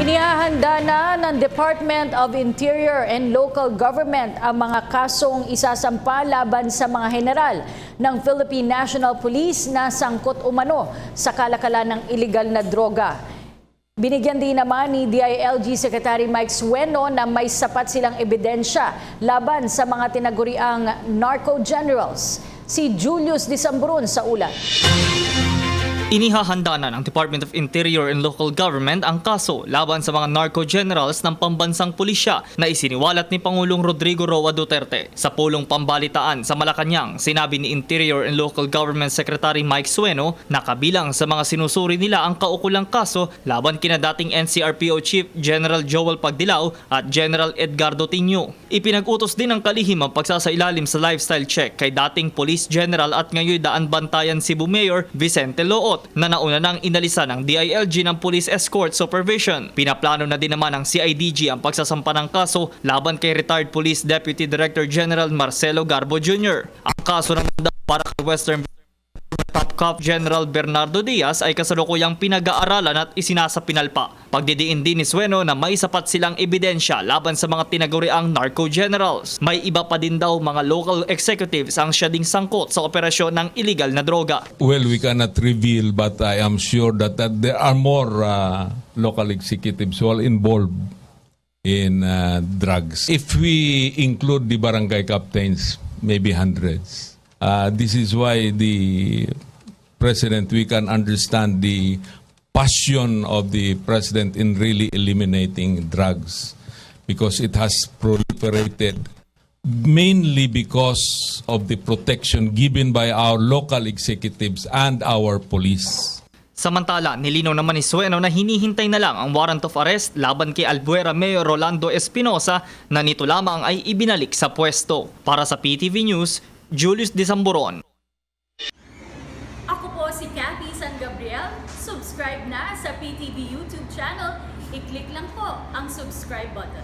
Inihahanda na ng Department of Interior and Local Government ang mga kasong isasampa laban sa mga general ng Philippine National Police na sangkot umano sa kalakalan ng iligal na droga. Binigyan din naman ni DILG Secretary Mike Sueno na may sapat silang ebidensya laban sa mga tinaguriang narco generals. Si Julius Disamburon sa ulat. Inihahanda na ng Department of Interior and Local Government ang kaso laban sa mga narco generals ng pambansang pulisya na isiniwalat ni Pangulong Rodrigo Roa Duterte. Sa pulong pambalitaan sa Malacanang, sinabi ni Interior and Local Government Secretary Mike Sueno na kabilang sa mga sinusuri nila ang kaukulang kaso laban kina dating NCRPO Chief General Joel Pagdilao at General Edgardo Tinio. Ipinag-utos din ng kalihim ang pagsasailalim sa lifestyle check kay dating Police General at ngayon Daan Bantayan Cebu Mayor Vicente Loot na nauna nang inalisa ng DILG ng Police Escort Supervision. Pinaplano na din naman ng CIDG ang pagsasampa ng kaso laban kay retired Police Deputy Director General Marcelo Garbo Jr. Ang kaso ng para kay Western Top Cop General Bernardo Diaz ay kasalukuyang pinag-aaralan at isinasapinalpa. Pagdidiin din ni Sueno na may sapat silang ebidensya laban sa mga tinaguriang narco generals. May iba pa din daw mga local executives ang siya ding sangkot sa operasyon ng illegal na droga. Well, we cannot reveal, but I am sure that there are more local executives who are involved in drugs. If we include the barangay captains, maybe hundreds. This is why the President, we can understand the passion of the President in really eliminating drugs because it has proliferated mainly because of the protection given by our local executives and our police. Samantala, nilinaw naman ni Sueno na hinihintay na lang ang warrant of arrest laban kay Albuera Mayor Rolando Espinosa na nito lamang ay ibinalik sa pwesto. Para sa PTV News, Julius Disamburon. Ako po si Cathy San Gabriel. Subscribe na sa PTV YouTube channel. I-click lang po ang subscribe button.